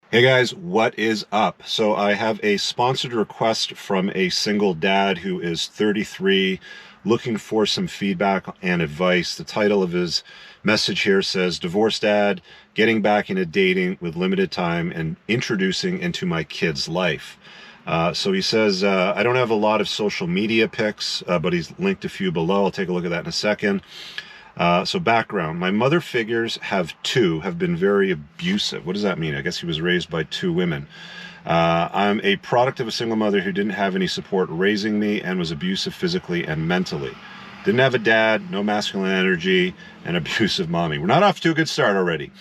Hey guys, what is up? So I have a sponsored request from a single dad who is 33, looking for some feedback and advice. The title of his message here says, Divorced Dad, Getting Back into Dating with Limited Time and Introducing into My Kid's Life. So he says, I don't have a lot of social media pics, but he's linked a few below. I'll take a look at that in a second. So background, my mother figures have been very abusive. What does that mean? I guess he was raised by two women. I'm a product of a single mother who didn't have any support raising me and was abusive physically and mentally. Didn't have a dad, no masculine energy, and abusive mommy. We're not off to a good start already.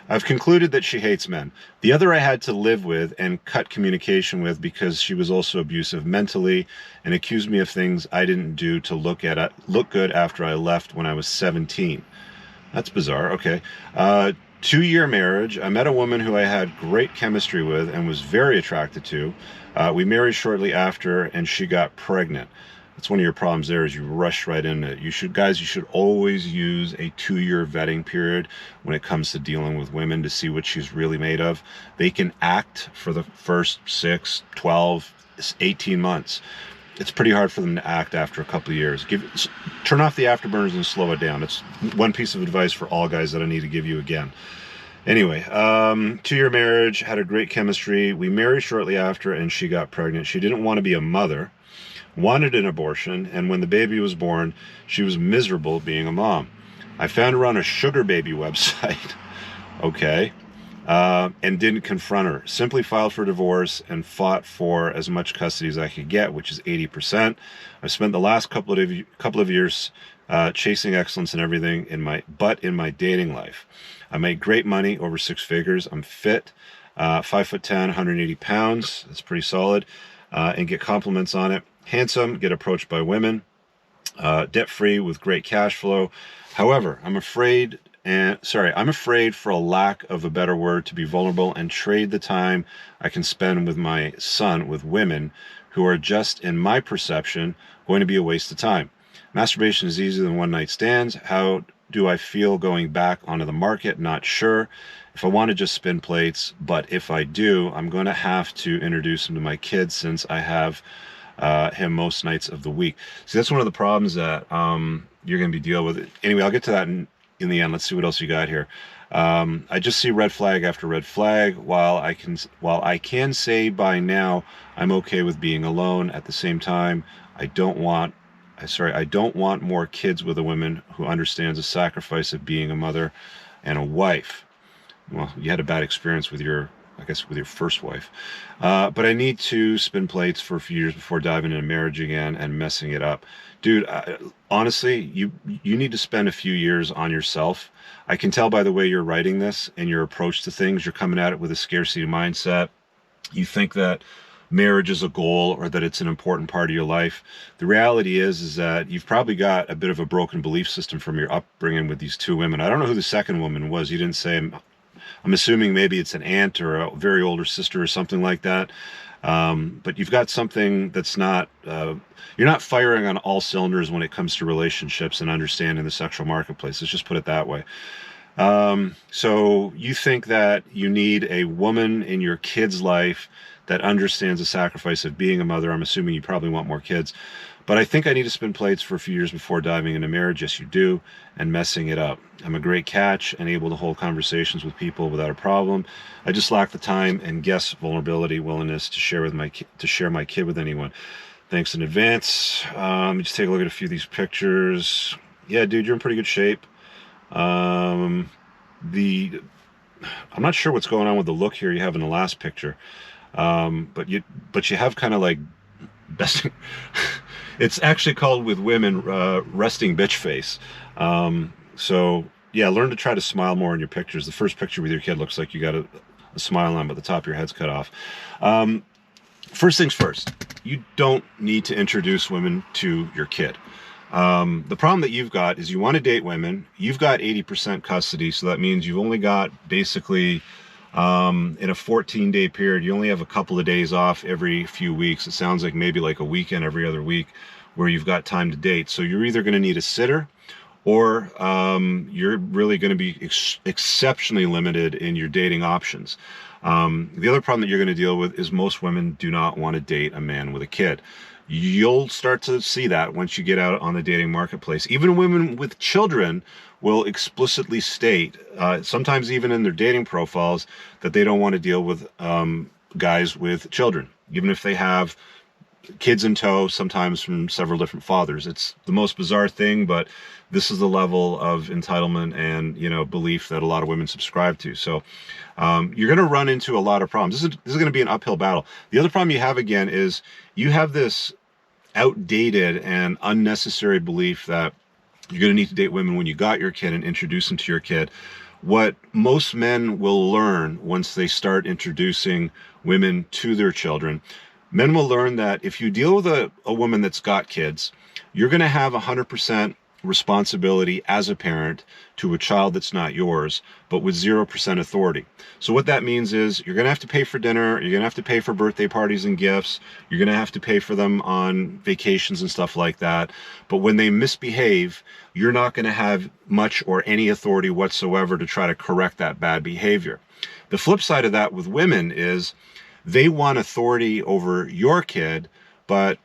I've concluded that she hates men. The other I had to live with and cut communication with because she was also abusive mentally and accused me of things I didn't do to look good after I left when I was 17. That's bizarre. Okay. 2-year marriage. I met a woman who I had great chemistry with and was very attracted to. We married shortly after, and she got pregnant. That's one of your problems there is you rush right into it. You should always use a 2-year vetting period when it comes to dealing with women to see what she's really made of. They can act for the first 6, 12, 18 months. It's pretty hard for them to act after a couple of years. Turn off the afterburners and slow it down. It's one piece of advice for all guys that I need to give you again. Anyway, 2-year marriage, had a great chemistry. We married shortly after, and she got pregnant. She didn't want to be a mother, wanted an abortion, and when the baby was born, she was miserable being a mom. I found her on a sugar baby website, okay, and didn't confront her. Simply filed for divorce and fought for as much custody as I could get, which is 80%. I spent the last couple of years chasing excellence in everything in my dating life. I make great money, over 6 figures. I'm fit, 5'10", 180 pounds. That's pretty solid, and get compliments on it. Handsome, get approached by women, debt-free with great cash flow. However, I'm afraid for a lack of a better word to be vulnerable and trade the time I can spend with my son with women who are just, in my perception, going to be a waste of time. Masturbation is easier than one night stands. How do I feel going back onto the market? Not sure. If I want to just spin plates, but if I do, I'm going to have to introduce him to my kids since I have him most nights of the week. See, that's one of the problems that you're going to be dealing with. Anyway, I'll get to that in the end. Let's see what else you got here. I just see red flag after red flag. While I can say by now I'm okay with being alone, at the same time, I don't want more kids with a woman who understands the sacrifice of being a mother and a wife. Well, you had a bad experience with your first wife. But I need to spin plates for a few years before diving into marriage again and messing it up. Dude, honestly, you need to spend a few years on yourself. I can tell by the way you're writing this and your approach to things, you're coming at it with a scarcity mindset. You think that marriage is a goal or that it's an important part of your life. The reality is that you've probably got a bit of a broken belief system from your upbringing with these two women. I don't know who the second woman was. You didn't say. I'm assuming maybe it's an aunt or a very older sister or something like that. But you've got something that's not, you're not firing on all cylinders when it comes to relationships and understanding the sexual marketplace. Let's just put it that way. So you think that you need a woman in your kid's life that understands the sacrifice of being a mother. I'm assuming you probably want more kids. But I think I need to spin plates for a few years before diving into marriage. Yes, you do. And messing it up. I'm a great catch and able to hold conversations with people without a problem. I just lack the time and vulnerability, willingness to share my kid with anyone. Thanks in advance. Let me just take a look at a few of these pictures. Yeah, dude, you're in pretty good shape. I'm not sure what's going on with the look here you have in the last picture. But you have kind of like best. It's actually called with women resting bitch face. So yeah, learn to try to smile more in your pictures. The first picture with your kid looks like you got a smile on, but the top of your head's cut off. First things first, you don't need to introduce women to your kid. The problem that you've got is you want to date women. You've got 80% custody, so that means you've only got basically in a 14-day period, you only have a couple of days off every few weeks. It sounds like maybe like a weekend every other week where you've got time to date. So you're either going to need a sitter or you're really going to be exceptionally limited in your dating options. The other problem that you're going to deal with is most women do not want to date a man with a kid. You'll start to see that once you get out on the dating marketplace. Even women with children will explicitly state, sometimes even in their dating profiles, that they don't want to deal with guys with children, even if they have kids in tow, sometimes from several different fathers. It's the most bizarre thing, but this is the level of entitlement and, belief that a lot of women subscribe to. So you're going to run into a lot of problems. This is going to be an uphill battle. The other problem you have, again, is you have this outdated and unnecessary belief that you're going to need to date women when you got your kid and introduce them to your kid. What most men will learn once they start introducing women to their children, men will learn that if you deal with a woman that's got kids, you're going to have 100% responsibility as a parent to a child that's not yours, but with 0% authority. So what that means is you're going to have to pay for dinner, you're going to have to pay for birthday parties and gifts, you're going to have to pay for them on vacations and stuff like that. But when they misbehave, you're not going to have much or any authority whatsoever to try to correct that bad behavior. The flip side of that with women is they want authority over your kid, but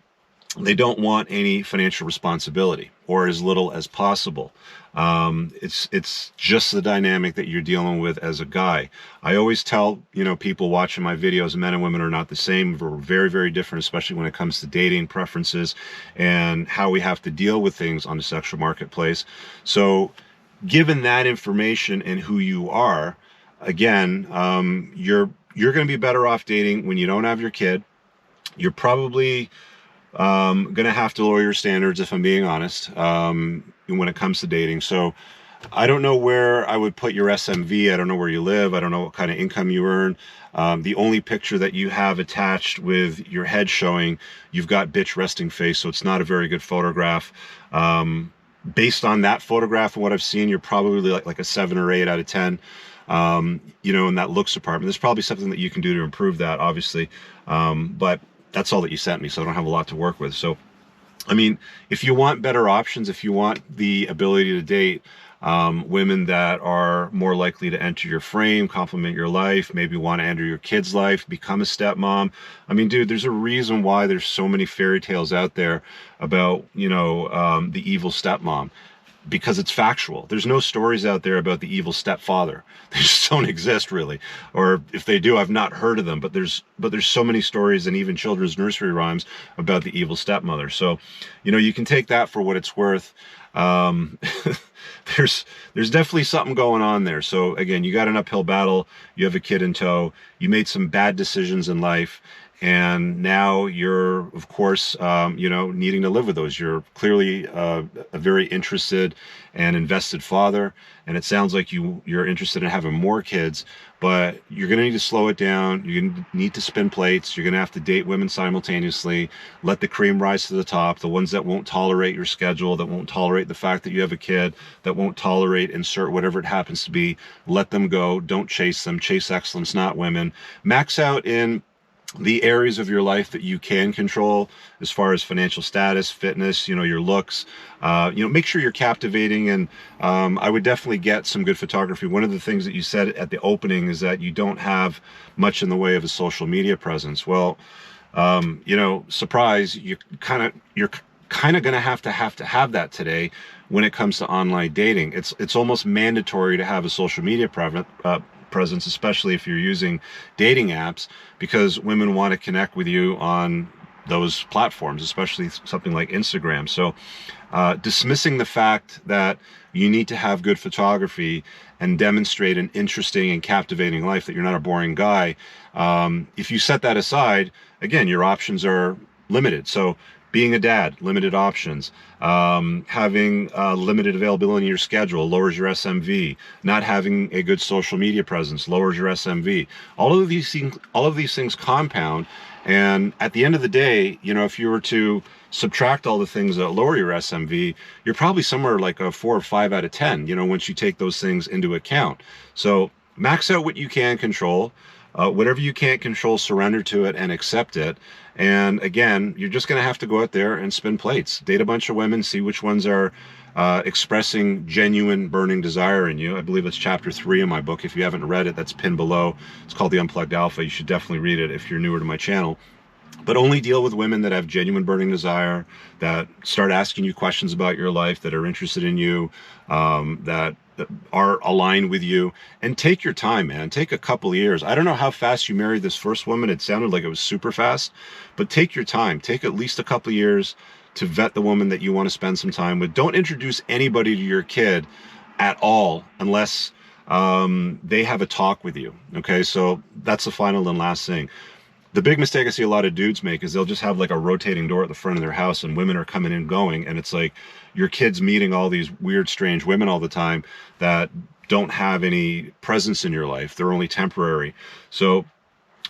they don't want any financial responsibility, or as little as possible. It's just the dynamic that you're dealing with as a guy. I always tell people watching my videos, men and women are not the same. We're very, very different, especially when it comes to dating preferences and how we have to deal with things on the sexual marketplace. So given that information and who you are, again, you're going to be better off dating when you don't have your kid. You're probably going to have to lower your standards, if I'm being honest, when it comes to dating. So I don't know where I would put your SMV. I don't know where you live. I don't know what kind of income you earn. The only picture that you have attached with your head showing, you've got bitch resting face, so it's not a very good photograph. Based on that photograph and what I've seen, you're probably like a 7 or 8 out of 10. In that looks department. There's probably something that you can do to improve that, obviously. But that's all that you sent me, so I don't have a lot to work with. So, I mean, if you want better options, if you want the ability to date women that are more likely to enter your frame, complement your life, maybe want to enter your kid's life, become a stepmom. I mean, dude, there's a reason why there's so many fairy tales out there about, the evil stepmom. Because it's factual. There's no stories out there about the evil stepfather. They just don't exist, really. Or if they do, I've not heard of them. But there's so many stories and even children's nursery rhymes about the evil stepmother. So, you can take that for what it's worth. There's definitely something going on there. So again, you got an uphill battle. You have a kid in tow. You made some bad decisions in life. And now you're, of course, needing to live with those. You're clearly a very interested and invested father, and it sounds like you're interested in having more kids, but you're going to need to slow it down. You're going to need to spin plates. You're going to have to date women simultaneously, let the cream rise to the top, the ones that won't tolerate your schedule, that won't tolerate the fact that you have a kid, that won't tolerate insert whatever it happens to be. Let them go. Don't chase them. Chase excellence, not women. Max out in the areas of your life that you can control, as far as financial status, fitness, your looks, make sure you're captivating. And I would definitely get some good photography. One of the things that you said at the opening is that you don't have much in the way of a social media presence. Well, surprise, you're kind of going to have that today when it comes to online dating. It's almost mandatory to have a social media presence, especially if you're using dating apps, because women want to connect with you on those platforms, especially something like Instagram. So dismissing the fact that you need to have good photography and demonstrate an interesting and captivating life, that you're not a boring guy, if you set that aside, again, your options are limited. So being a dad, limited options. Having limited availability in your schedule lowers your SMV. Not having a good social media presence lowers your SMV. All of these things compound, and at the end of the day, if you were to subtract all the things that lower your SMV, you're probably somewhere like a 4 or 5 out of 10. Once you take those things into account. So max out what you can control. Whatever you can't control, surrender to it and accept it. And again, you're just going to have to go out there and spin plates, date a bunch of women, see which ones are expressing genuine burning desire in you. I believe it's chapter 3 in my book. If you haven't read it, that's pinned below. It's called The Unplugged Alpha. You should definitely read it if you're newer to my channel. But only deal with women that have genuine burning desire, that start asking you questions about your life, that are interested in you, that are aligned with you. And take your time, man. Take a couple of years. I don't know how fast you married this first woman. It sounded like it was super fast. But take your time. Take at least a couple of years to vet the woman that you want to spend some time with. Don't introduce anybody to your kid at all unless they have a talk with you. Okay, so that's the final and last thing. The big mistake I see a lot of dudes make is they'll just have like a rotating door at the front of their house and women are coming and going, and it's like your kid's meeting all these weird, strange women all the time that don't have any presence in your life. They're only temporary. So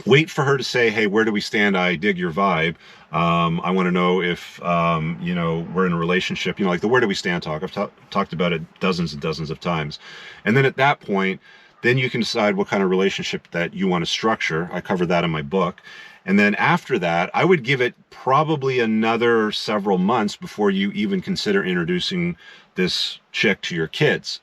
wait for her to say, hey, where do we stand? I dig your vibe. I want to know if, you know, we're in a relationship, you know, like the where do we stand talk. I've talked about it dozens and dozens of times. And then at that point, then you can decide what kind of relationship that you want to structure. I covered that in my book. And then after that, I would give it probably another several months before you even consider introducing this chick to your kids,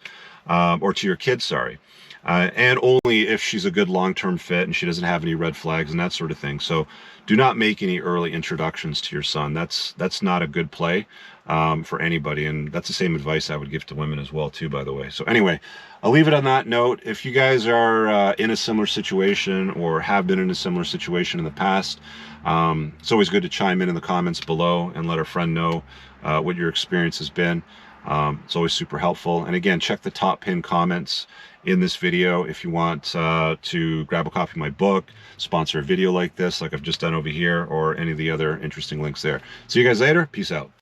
or to your kids, sorry. And only if she's a good long-term fit and she doesn't have any red flags and that sort of thing. So do not make any early introductions to your son. That's not a good play for anybody. And that's the same advice I would give to women as well, too, by the way. So anyway, I'll leave it on that note. If you guys are in a similar situation or have been in a similar situation in the past, it's always good to chime in the comments below and let a friend know what your experience has been. It's always super helpful. And again, check the top pinned comments in this video if you want to grab a copy of my book, sponsor a video like this, like I've just done over here, or any of the other interesting links there. See you guys later. Peace out.